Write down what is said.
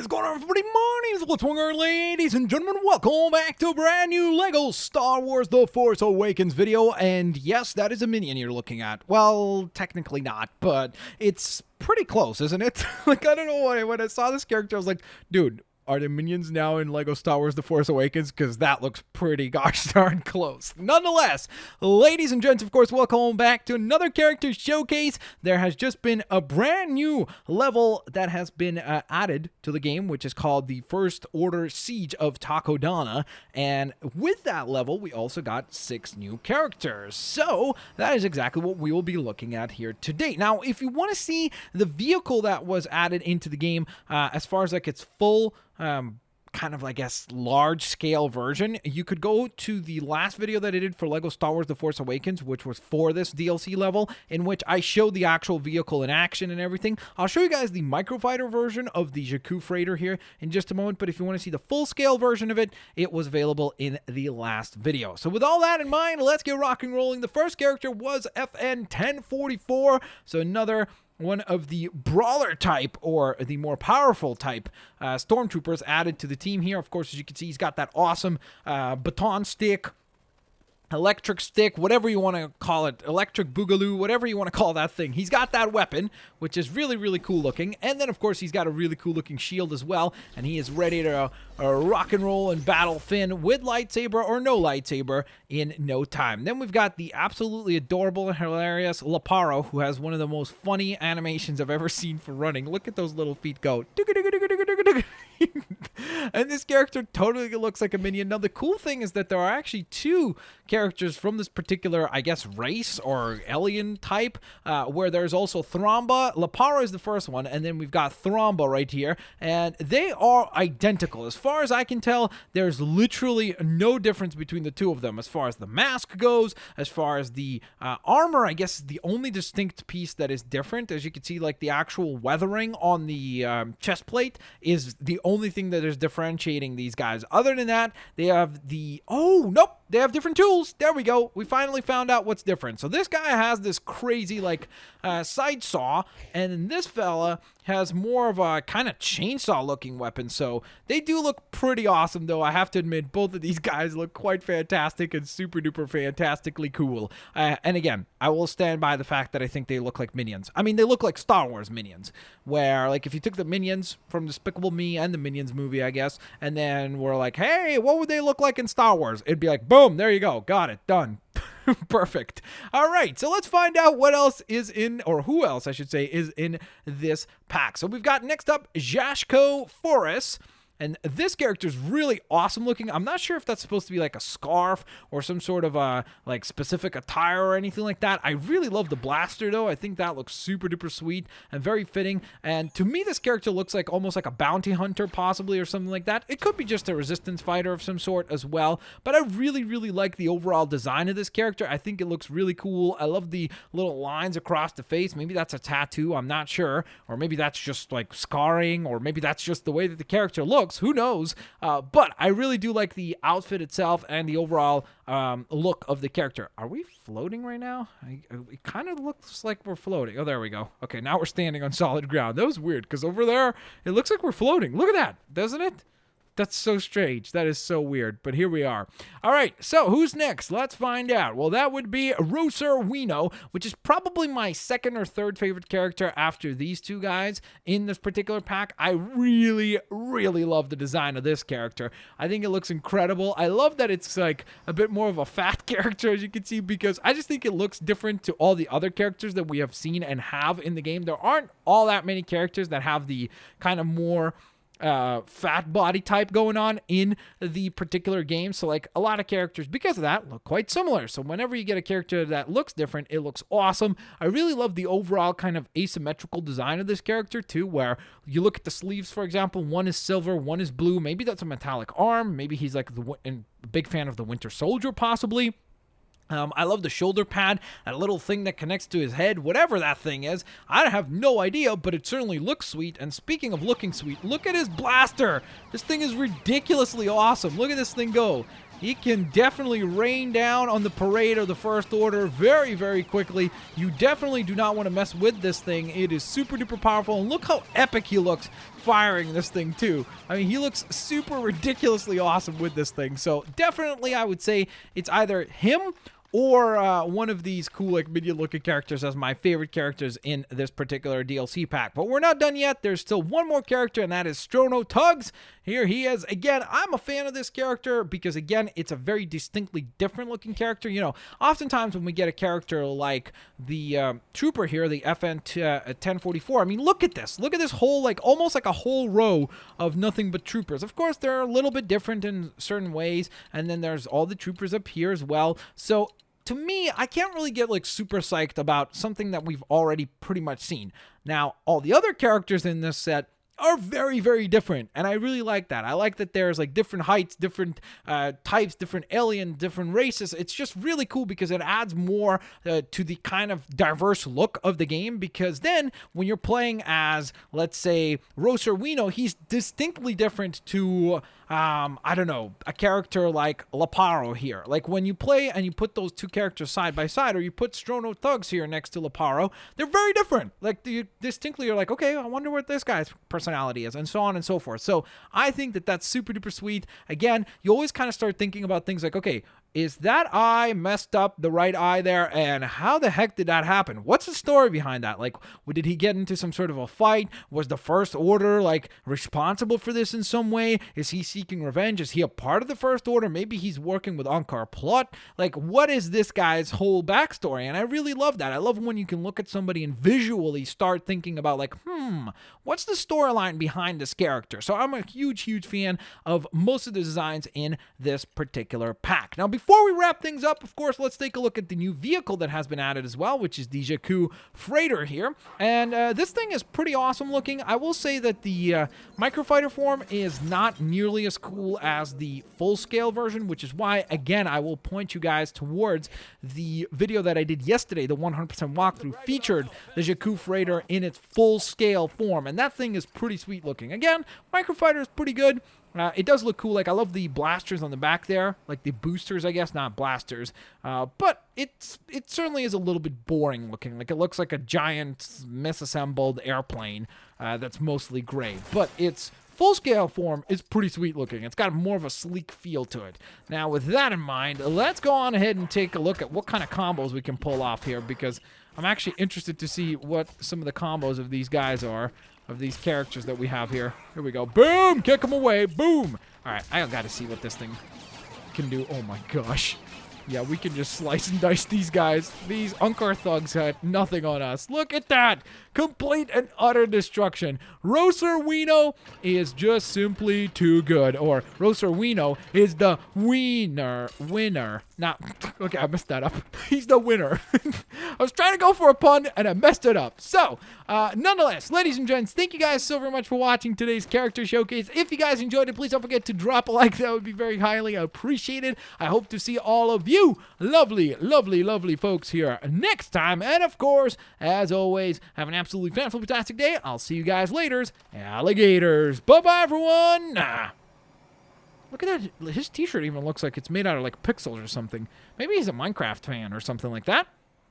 is going on, everybody? My name is Blitzwinger, ladies and gentlemen. Welcome back to a brand new Lego Star Wars The Force Awakens video. And yes, that is a minion you're looking at. Well, technically not, but it's pretty close, isn't it? Like, I don't know why. When I saw this character, I was like, dude, are the minions now in Lego Star Wars The Force Awakens? Because that looks pretty gosh darn close. Nonetheless, ladies and gents, of course, welcome back to another character showcase. There has just been a brand new level that has been added to the game, which is called the First Order Siege of Takodana. And with that level, we also got 6 new characters. So that is exactly what we will be looking at here today. Now, if you want to see the vehicle that was added into the game, as far as like its full kind of, I guess, large-scale version, you could go to the last video that I did for Lego Star Wars The Force Awakens, which was for this DLC level, in which I showed the actual vehicle in action and everything. I'll show you guys the microfighter version of the Jakku freighter here in just a moment, but if you want to see the full-scale version of it, it was available in the last video. So with all that in mind, let's get rock and rolling. The first character was FN 1044, so another one of the brawler type, or the more powerful type stormtroopers added to the team here. Of course, as you can see, he's got that awesome baton stick, electric stick, whatever you want to call it, electric boogaloo, whatever you want to call that thing. He's got that weapon, which is really, really cool looking. And then, of course, he's got a really cool looking shield as well. And he is ready to rock and roll and battle Finn with lightsaber or no lightsaber in no time. Then we've got the absolutely adorable and hilarious Laparo, who has one of the most funny animations I've ever seen for running. Look at those little feet go. And this character totally looks like a minion. Now, the cool thing is that there are actually 2 characters from this particular, I guess, race or alien type, where there's also Thromba. Laparo is the first one, and then we've got Thromba right here, and they are identical. As far as I can tell, there's literally no difference between the 2 of them. As far as the mask goes, as far as the armor, I guess the only distinct piece that is different, as you can see, like the actual weathering on the chest plate is the only thing that is differentiating these guys. Other than that, they have the... Oh, nope! They have different tools. There we go. We finally found out what's different. So this guy has this crazy, like, side saw, and then this fella has more of a kind of chainsaw-looking weapon. So they do look pretty awesome, though. I have to admit, both of these guys look quite fantastic and super-duper fantastically cool. And again, I will stand by the fact that I think they look like minions. I mean, they look like Star Wars minions, where, like, if you took the minions from Despicable Me and the Minions movie, I guess, and then we're like, hey, what would they look like in Star Wars? It'd be like, boom, there you go. Got it. Done. Perfect. All right, so let's find out what else is in, or who else, I should say, is in this pack. So we've got next up Jashko Forrest. And this character is really awesome looking. I'm not sure if that's supposed to be like a scarf or some sort of like specific attire or anything like that. I really love the blaster though. I think that looks super duper sweet and very fitting. And to me, this character looks like almost like a bounty hunter possibly, or something like that. It could be just a resistance fighter of some sort as well. But I really, really like the overall design of this character. I think it looks really cool. I love the little lines across the face. Maybe that's a tattoo. I'm not sure. Or maybe that's just like scarring, or maybe that's just the way that the character looks. Who knows? But I really do like the outfit itself and the overall look of the character. Are we floating right now? It kind of looks like we're floating. Oh, there we go. Okay, now we're standing on solid ground. That was weird, because over there, it looks like we're floating. Look at that, doesn't it? That's so strange. That is so weird, but here we are. All right, so who's next? Let's find out. Well, that would be Roser Wino, which is probably my second or third favorite character after these 2 guys in this particular pack. I really, really love the design of this character. I think it looks incredible. I love that it's like a bit more of a fat character, as you can see, because I just think it looks different to all the other characters that we have seen and have in the game. There aren't all that many characters that have the kind of more fat body type going on in the particular game. So like a lot of characters, because of that, look quite similar. So whenever you get a character that looks different, it looks awesome. I really love the overall kind of asymmetrical design of this character too, where you look at the sleeves, for example, one is silver, one is blue. Maybe that's a metallic arm. Maybe he's like a big fan of the Winter Soldier possibly. I love the shoulder pad, that little thing that connects to his head, whatever that thing is. I have no idea, but it certainly looks sweet. And speaking of looking sweet, look at his blaster. This thing is ridiculously awesome. Look at this thing go. he can definitely rain down on the parade of the First Order very, very quickly. You definitely do not want to mess with this thing. It is super duper powerful, and look how epic he looks firing this thing too. I mean, he looks super ridiculously awesome with this thing. So definitely I would say it's either him or one of these cool, like, minion-looking characters as my favorite characters in this particular DLC pack. But we're not done yet. There's still one more character, and that is Strono Tugs. Here he is. Again, I'm a fan of this character because, again, it's a very distinctly different-looking character. You know, oftentimes when we get a character like the Trooper here, the FN 1044, I mean, look at this. Look at this whole, like, almost like a whole row of nothing but troopers. Of course, they're a little bit different in certain ways, and then there's all the troopers up here as well. So to me, I can't really get like super psyched about something that we've already pretty much seen. Now, all the other characters in this set are very, very different, and I really like that. I like that there's like different heights, different types, different alien, different races. It's just really cool because it adds more to the kind of diverse look of the game, because then when you're playing as, let's say, Roser Wino, he's distinctly different to I don't know, a character like Laparo here. Like when you play and you put those two characters side by side, or you put Strono Thugs here next to Laparo, they're very different. Like you distinctly are like, okay, I wonder what this guy's personality is, and so on and so forth. So I think that that's super duper sweet. Again, you always kind of start thinking about things like, okay, is that eye messed up, the right eye there, and how the heck did that happen? What's the story behind that? Like, did he get into some sort of a fight? Was the First Order, like, responsible for this in some way? Is he seeking revenge? Is he a part of the First Order? Maybe he's working with Ankar Plot? Like, what is this guy's whole backstory? And I really love that. I love when you can look at somebody and visually start thinking about, like, what's the storyline behind this character? So I'm a huge, huge fan of most of the designs in this particular pack. Now, before we wrap things up, of course, let's take a look at the new vehicle that has been added as well, which is the Jakku Freighter here. And this thing is pretty awesome looking. I will say that the microfighter form is not nearly as cool as the full-scale version, which is why, again, I will point you guys towards the video that I did yesterday, the 100% walkthrough, featured the Jakku Freighter in its full-scale form, and that thing is pretty sweet looking. Again, microfighter is pretty good. It does look cool. Like, I love the blasters on the back there, like the boosters, I guess, not blasters. But it certainly is a little bit boring looking. Like, it looks like a giant misassembled airplane that's mostly gray. But its full-scale form is pretty sweet looking. It's got more of a sleek feel to it. Now, with that in mind, let's go on ahead and take a look at what kind of combos we can pull off here, because I'm actually interested to see what some of the combos of these guys are, of these characters that we have here. Here we go. Boom! Kick them away. Boom! All right, I got to see what this thing can do. Oh my gosh. Yeah, we can just slice and dice these guys. These Ankar thugs had nothing on us. Look at that. Complete and utter destruction. Roser Wino is just simply too good. Or Roser Wino is the winner. Okay, I messed that up. He's the winner. I was trying to go for a pun and I messed it up. So, nonetheless, ladies and gents, thank you guys so very much for watching today's character showcase. If you guys enjoyed it, please don't forget to drop a like. That would be very highly appreciated. I hope to see all of you lovely, lovely, lovely folks here next time. And of course, as always, have an absolutely fantastic day. I'll see you guys later. Alligators. Bye-bye, everyone. Look at that. His t-shirt even looks like it's made out of like pixels or something. Maybe he's a Minecraft fan or something like that.